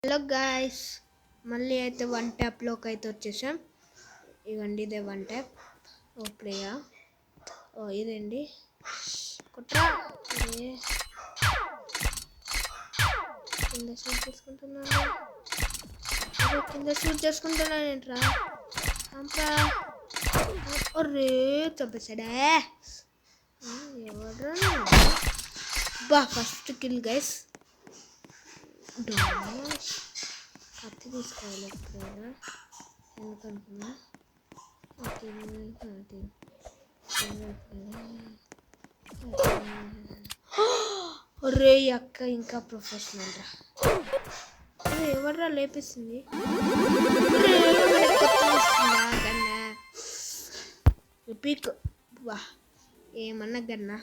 Hello guys, మళ్ళీ అయితే one ట్యాప్లోకి అయితే వచ్చేసాం. ఇవ్వండి, ఇదే వన్ ట్యాప్. ఓ ప్లేయా, ఓ ఇదండి కుట్రా. కింద షూట్ చేసుకుంటున్నాను, ఏంట్రా అంతా. ఒరే చంపేశాడే, ఎవడ్రా బా. First kill guys. కత్తి తీసుకోవాలి ఎప్పుడైనా, ఎందుకనుకున్నా. ఒరే అక్క ఇంకా ప్రొఫెషనల్ రా. ఎవర్రా లేపిస్తుంది? పీక్ వా, ఏమన్నా గన్నా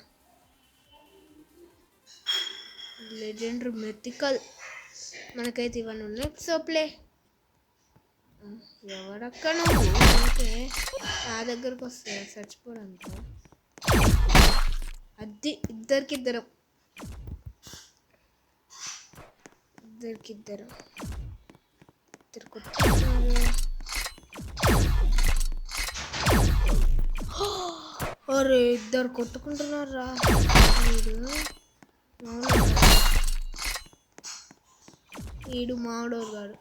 లెజెండరీ మెథికల్ మనకైతే ఇవన్నీ ఉన్నాయి. So play. ఎవరక్క నువ్వు? ఓకే, నా దగ్గరకు వస్తే చచ్చిపోవడానికి. అది ఇద్దరికిద్దరు కొట్టుకుంటున్నారు. అరే ఇద్దరు కొట్టుకుంటున్నారా? ఈడు మామిడోరు గారు.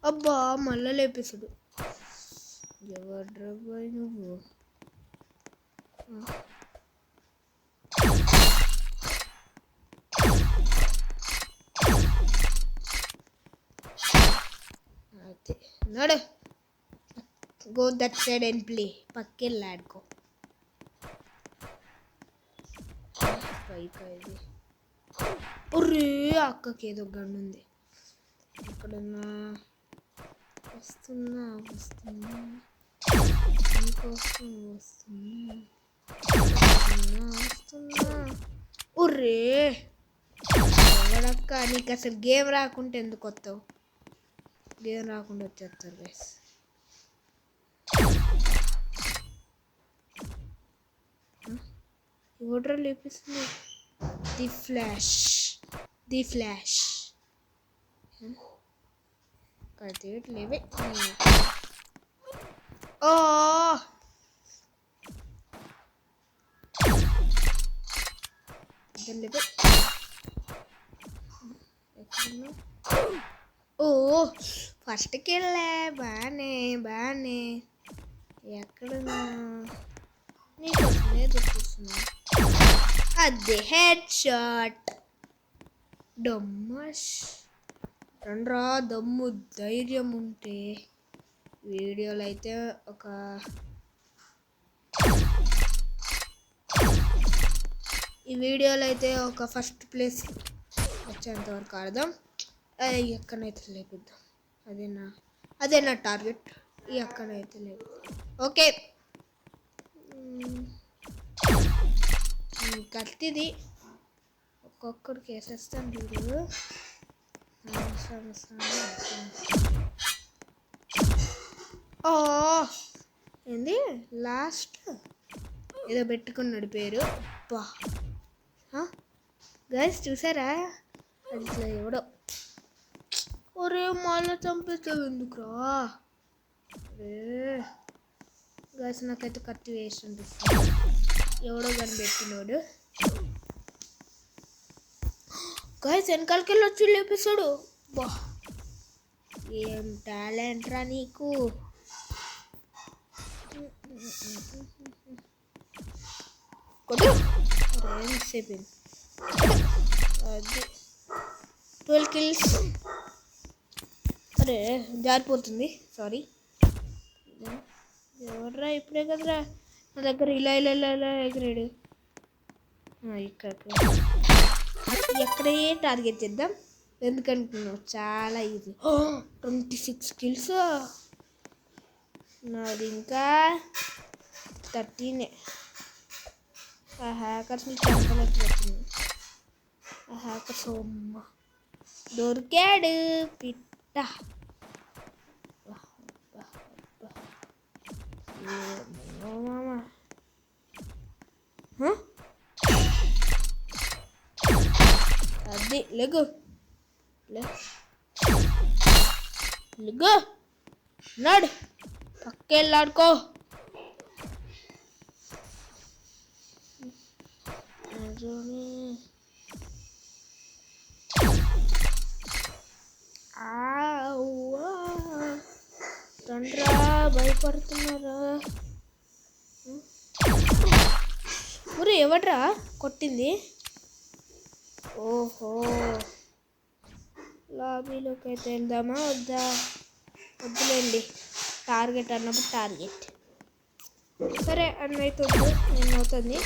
అబ్బా మళ్ళా లేపేసాడు. ఎవడ్రా బాయ్ నువ్వు? అయితే నడు, go that side and play. పక్కెళ్ళాడుకో. పైకి ఒరే అక్కకి ఏదో గన్ను ఉంది. ఎక్కడన్నా వస్తున్నా నీకోసం వస్తున్నా. ఒరే ఎవడక్క, నీకు అసలు గేమ్ రాకుంటే ఎందుకు వస్తావు? గేమ్ రాకుండా వచ్చేస్తారు గైస్. ఎవడ్రా లేపిస్తుంది? ది ఫ్లాష్ లేవే. ఓ ఓ ఫస్ట్కి వెళ్ళా. బానే ఎక్కడున్నా నీకోసమే చూపిస్తున్నా. అదే హెడ్ షాట్. డమ్మస్ రండ్రా, దమ్ము ధైర్యం ఉంటే వీడియోలో అయితే ఒక ఫస్ట్ ప్లేస్ వచ్చేంతవరకు ఆడదాం. ఎక్కడైతే లేపిద్దాం. అదే నా టార్గెట్. ఈ ఎక్కడైతే లేదు. ఓకే, కత్తిది ఒక్కొక్కడికి వేసేస్తాను చూడు. ఏంది లాస్ట్ ఏదో పెట్టుకున్నాడు పేరు. బా గైస్ చూసారా? అది ఇట్లా ఎవడో. ఒరే మళ్ళీ చంపేస్తావు ఎందుకురా? గైస్ నాకైతే కత్తి వేస్ట్ అనిపిస్తుంది. ఎవడో కనిపెట్టినోడు. గైస్ వెనకాలకి వెళ్ళి వచ్చి లేపిస్తాడు. బా ఏం టాలెంట్ రా నీకు. అది 12 kills. అరే జారిపోతుంది, సారీ. ఎవర్రా ఇప్పుడే కదరా నా దగ్గర ఇలా ఎగిరాడు. ఇక్కడ ఎక్కడే టార్గెట్ చేద్దాం. ఎందుకంటున్నావు? చాలా ఈజీ. 26 kills. నాది ఇంకా 13. ఆ హ్యాకర్స్ని చంపలేకపోతుంది. ఆ హ్యాకర్స్ దొరికాడు పిట్ట. అది లెగు. లిగో నడు పక్కెళ్ళాడుకో. తండ్రా భయపడుతున్నారా? ఊరు ఎవడ్రా కొట్టింది? ఓహో, లాబీలోకి అయితే వెళ్దామా వద్దా? వద్దులేండి, టార్గెట్ అన్నప్పుడు టార్గెట్. సరే అన్నైతే వద్దు, నేను అవుతుంది.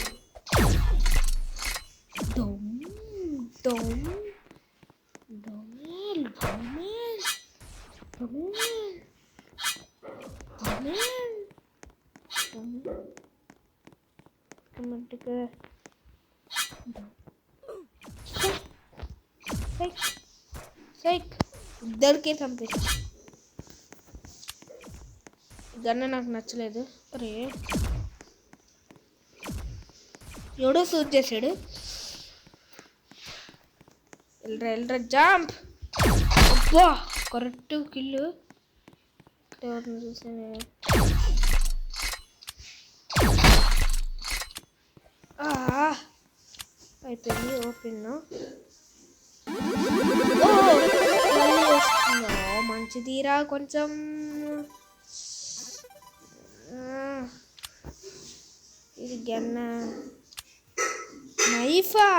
ఇద్దరికి చంపేసి గన్న నాకు నచ్చలేదు. అరే ఎవడో షూట్ చేశాడు. ఎల్రా జంప్. అబ్బా కరెక్ట్ కిల్లు. ఎవరిని చూసాను అయిపోయింది. ఓపెన్ మంచిదిరా కొంచెం. ఇది గన్న నైఫా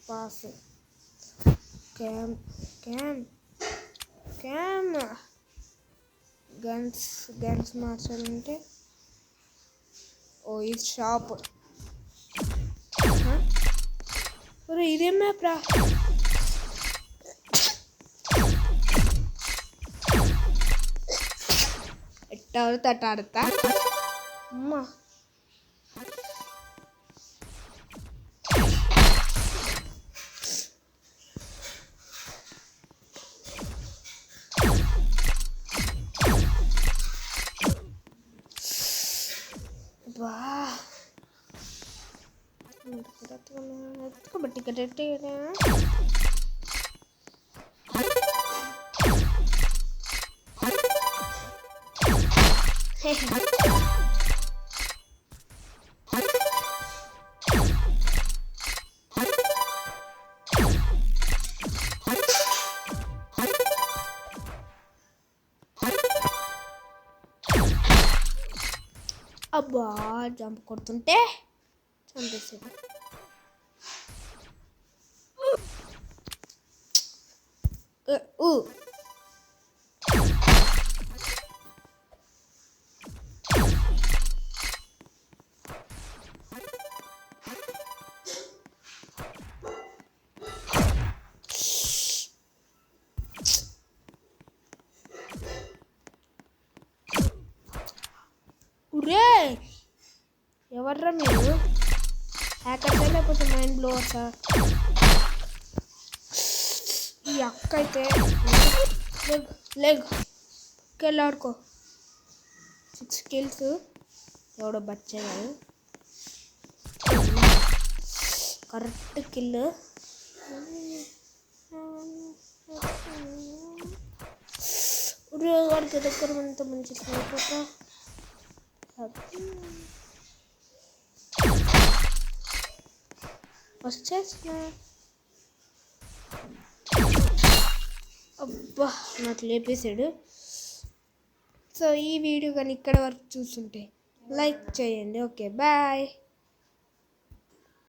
పాస్. క్యామ్ గన్స్ మార్చాలంటే ఇది షాప్. ఇదేం మ్యాప్ రా? ఎట్టవరు తట్టాడతా అమ్మా. బట్టి కట్టే అబ్బా జంప్ కొడుతుంటే చంపేసాడు. ఎవర్రా మీరు? హ్యాకర్సా లేకపోతే మైండ్ బ్లోవర్సా? ఈ అక్క అయితే వెళ్ళాడుకో. 6 kills. ఎవడో బచ్చే కాదు, కరెక్ట్ కిల్. వాడికి దగ్గర అంత మంచి స్నైపర్. వచ్చేసిన అబ్బా నాకు లేపేశాడు. సో ఈ వీడియో కానీ ఇక్కడ వరకు చూస్తుంటే లైక్ చేయండి. Okay bye.